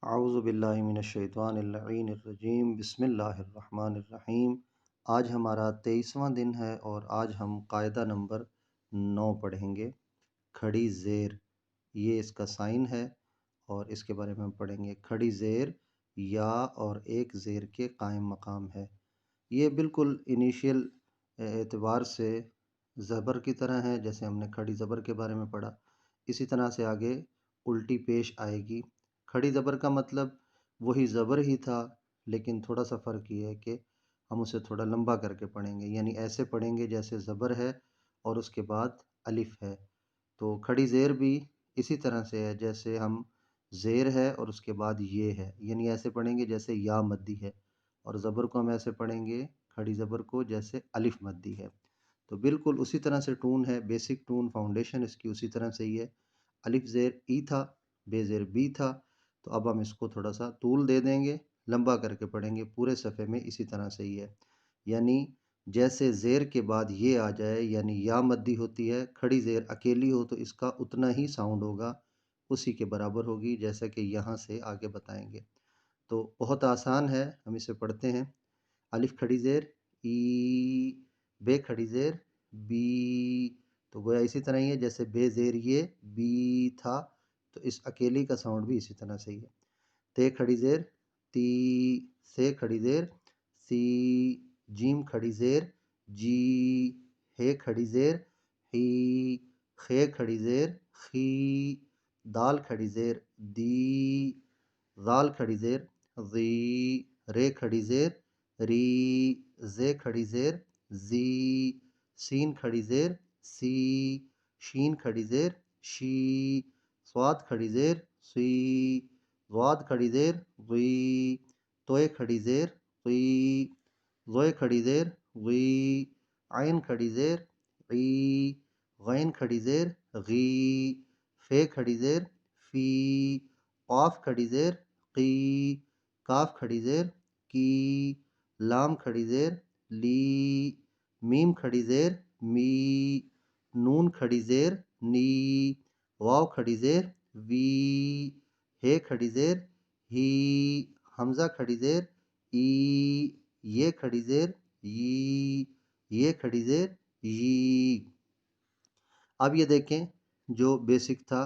اعوذ باللہ من الشیطان اللعین الرجیم، بسم اللہ الرحمن الرحیم۔ آج ہمارا 23واں دن ہے اور آج ہم قاعدہ نمبر 9 پڑھیں گے۔ کھڑی زیر، یہ اس کا سائن ہے اور اس کے بارے میں ہم پڑھیں گے۔ کھڑی زیر یا اور ایک زیر کے قائم مقام ہے۔ یہ بالکل انیشیل اعتبار سے زبر کی طرح ہے، جیسے ہم نے کھڑی زبر کے بارے میں پڑھا، اسی طرح سے آگے الٹی پیش آئے گی۔ کھڑی زبر کا مطلب وہی زبر ہی تھا، لیکن تھوڑا سا فرق یہ ہے کہ ہم اسے تھوڑا لمبا کر کے پڑھیں گے، یعنی ایسے پڑھیں گے جیسے زبر ہے اور اس کے بعد الف ہے۔ تو کھڑی زیر بھی اسی طرح سے ہے، جیسے ہم زیر ہے اور اس کے بعد یہ ہے، یعنی ایسے پڑھیں گے جیسے یا مدی ہے، اور زبر کو ہم ایسے پڑھیں گے کھڑی زبر کو جیسے الف مدی ہے۔ تو بالکل اسی طرح سے ٹون ہے، بیسک ٹون فاؤنڈیشن اس کی اسی طرح سے ہی ہے۔ الف زیر ای تھا، بے زیر بی تھا، تو اب ہم اس کو تھوڑا سا طول دے دیں گے، لمبا کر کے پڑھیں گے پورے صفحے میں اسی طرح سے ہی ہے۔ یعنی جیسے زیر کے بعد یہ آ جائے، یعنی یا مدی ہوتی ہے، کھڑی زیر اکیلی ہو تو اس کا اتنا ہی ساؤنڈ ہوگا، اسی کے برابر ہوگی، جیسا کہ یہاں سے آگے بتائیں گے۔ تو بہت آسان ہے، ہم اسے پڑھتے ہیں۔ الف کھڑی زیر ای، بے کھڑی زیر بی، تو گویا اسی طرح ہی ہے جیسے بے زیر یہ بی تھا، تو اس اکیلی کا ساؤنڈ بھی اسی طرح سے ہی ہے۔ تے کھڑی زیر تی، سے کھڑی زیر سی، جیم کھڑی زیر جی، ہے کھڑی زیر ہی، خے کھڑی زیر خی، دال کھڑی زیر دی، ذال کھڑی زیر ذی، رے کھڑی زیر ری، زے کھڑی زیر زی، سین کھڑی زیر سی، شین کھڑی زیر شی، صاد کھڑی زیر سی، ضاد کھڑی زیر غی، توئے کھڑی زیر غی، زوئے کھڑی زیر غی، عین کھڑی زیر عی، غین کھڑی زیر غی، فے کھڑی زیر فی، قاف کھڑی زیر قی، کاف کھڑی زیر کی، لام کھڑی زیر لی، میم کھڑی زیر می، نون کھڑی زیر نی، واو کھڑی زیر وی، ہے کھڑی زیر ہی، حمزہ کھڑی زیر ای، یہ کھڑی زیر یی، یہ کھڑی زیر یی۔ اب یہ دیکھیں جو بیسک تھا،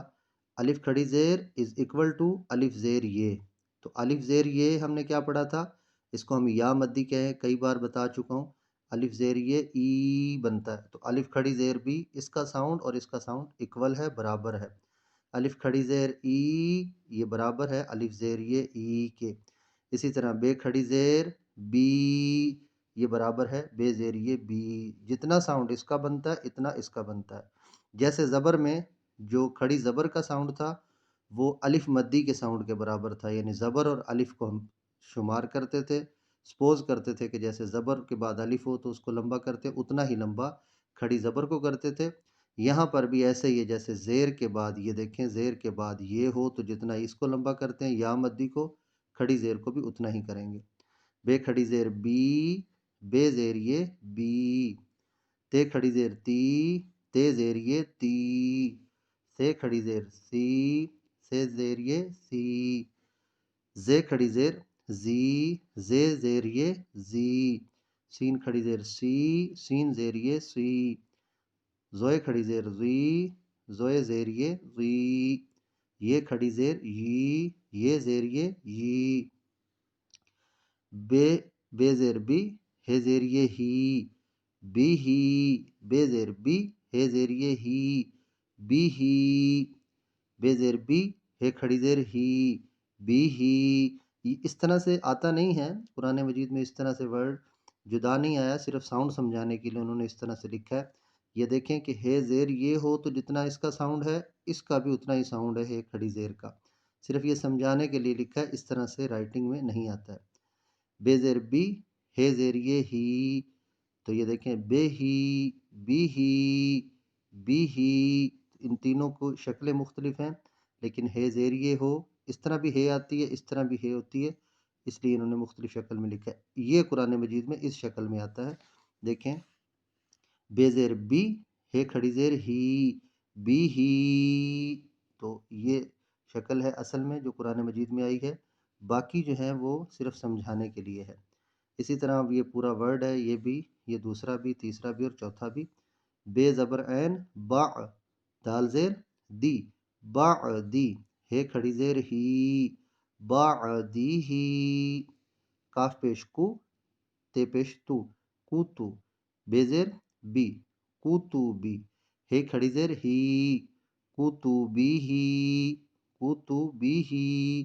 الف کھڑی زیر از اکول ٹو الف زیر یہ، تو الف زیر یہ ہم نے کیا پڑھا تھا، اس کو ہم یا مدی کہیں، کئی بار بتا چکا ہوں۔ الف زیر یہ ای بنتا ہے، تو الف کھڑی زیر بھی اس کا ساؤنڈ اور اس کا ساؤنڈ اکول ہے، برابر ہے۔ الف کھڑی زیر ای یہ برابر ہے الف زیر یہ ای کے۔ اسی طرح بے کھڑی زیر بی یہ برابر ہے بے زیر یہ بی، جتنا ساؤنڈ اس کا بنتا ہے اتنا اس کا بنتا ہے۔ جیسے زبر میں جو کھڑی زبر کا ساؤنڈ تھا وہ الف مدی کے ساؤنڈ کے برابر تھا، یعنی زبر اور الف کو ہم شمار کرتے تھے، سپوز کرتے تھے کہ جیسے زبر کے بعد الف ہو تو اس کو لمبا کرتے، اتنا ہی لمبا کھڑی زبر کو کرتے تھے۔ یہاں پر بھی ایسے ہی ہے، جیسے زیر کے بعد یہ دیکھیں، زیر کے بعد یہ ہو تو جتنا اس کو لمبا کرتے ہیں یا مدی کو، کھڑی زیر کو بھی اتنا ہی کریں گے۔ بے کھڑی زیر بی، بے زیر یہ بی، تے کھڑی زیر تی، تے زیر یہ تی، سے کھڑی زیر سی، سے زیر یہ سی، زے کھڑی زیر زی، زے زیر یہ زی، سین کھڑی زیر سی، سین زیر یہ سی، زوئے کھڑی زیر زی، زوئے زیر یہ زی، یہ کھڑی زیر یی، یہ زیر یہ یی، بے زیر بی، ہے زیر یہ ہی، بی ہی، بے زیر بی، ہے زیر یہ ہی، بی ہی، بے زیر بی، ہے کھڑی زیر ہی، بی ہی۔ اس طرح سے آتا نہیں ہے قرآن مجید میں، اس طرح سے ورڈ جدا نہیں آیا، صرف ساؤنڈ سمجھانے کے لیے انہوں نے اس طرح سے لکھا ہے۔ یہ دیکھیں کہ ہے زیر یہ ہو تو جتنا اس کا ساؤنڈ ہے اس کا بھی اتنا ہی ساؤنڈ ہے کھڑی زیر کا، صرف یہ سمجھانے کے لیے لکھا ہے، اس طرح سے رائٹنگ میں نہیں آتا ہے۔ بے زیر بی، ہے زیر یہ ہی، تو یہ دیکھیں بے ہی، بی ہی، بی ہی، ان تینوں کو شکلیں مختلف ہیں، لیکن ہے زیر یہ ہو اس طرح بھی ہے آتی ہے، اس طرح بھی ہے ہوتی ہے، اس لیے انہوں نے مختلف شکل میں لکھا ہے۔ یہ قرآن مجید میں اس شکل میں آتا ہے، دیکھیں بے زیر بی، ہے کھڑی زیر ہی، بی ہی، تو یہ شکل ہے اصل میں جو قرآن مجید میں آئی ہے، باقی جو ہے وہ صرف سمجھانے کے لیے ہے۔ اسی طرح اب یہ پورا ورڈ ہے، یہ بھی، یہ دوسرا بھی، تیسرا بھی اور چوتھا بھی۔ بے زبر عین با، دال زیر دی، بعدی، ہے کھڑی زیر ہی، بعدی ہی، کاف پیش کو، تے پیش تو، کوتو، بے زیر بی، کوتو بی، ہے کھڑی زیر ہی، کوتو بی ہی، کوتو بی ہی،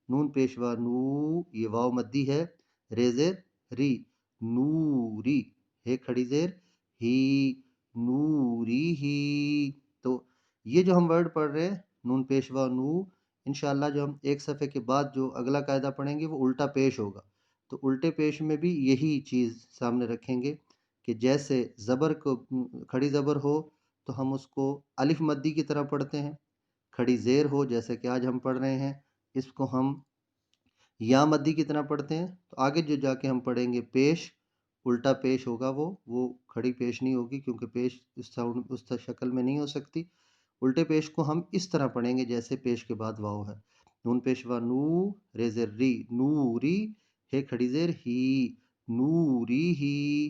نون پیشوا نو، یہ واو مدی ہے، رے زیر ری، نوری، ہے کھڑی زیر ہی، نوری ہی۔ تو یہ جو ہم ورڈ پڑھ رہے ہیں نون پیشوا نو، انشاءاللہ جو ہم ایک صفحے کے بعد جو اگلا قاعدہ پڑھیں گے وہ الٹا پیش ہوگا، تو الٹے پیش میں بھی یہی چیز سامنے رکھیں گے کہ جیسے زبر کو کھڑی زبر ہو تو ہم اس کو الف مدی کی طرح پڑھتے ہیں، کھڑی زیر ہو جیسے کہ آج ہم پڑھ رہے ہیں اس کو ہم یا مدی کی طرح پڑھتے ہیں۔ تو آگے جو جا کے ہم پڑھیں گے پیش، الٹا پیش ہوگا، وہ کھڑی پیش نہیں ہوگی کیونکہ پیش اس شکل میں نہیں ہو سکتی۔ الٹے پیش کو ہم اس طرح پڑھیں گے جیسے پیش کے بعد واو ہے، نون پیشوا نو، رے زیر ری، نوری، ہے کھڑی زیر ہی، نوری ہی۔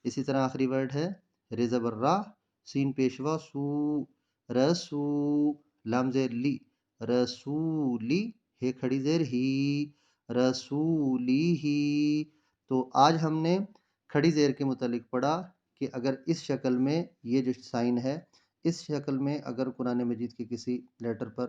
اسی طرح آخری ورڈ ہے رے زبر را، سین پیشوا سو، رسو، لام زیر لی، رسولی، ہے کھڑی زیر ہی، رسولی ہی۔ تو آج ہم نے کھڑی زیر کے متعلق پڑھا کہ اگر اس شکل میں یہ جو سائن ہے، اس شکل میں اگر قرآن مجید کے کسی لیٹر پر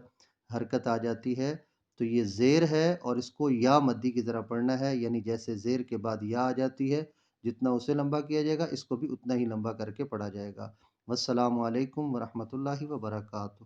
حرکت آ جاتی ہے تو یہ زیر ہے اور اس کو یا مدی کی طرح پڑھنا ہے، یعنی جیسے زیر کے بعد یا آ جاتی ہے جتنا اسے لمبا کیا جائے گا اس کو بھی اتنا ہی لمبا کر کے پڑھا جائے گا۔ والسلام علیکم ورحمۃ اللہ وبرکاتہ۔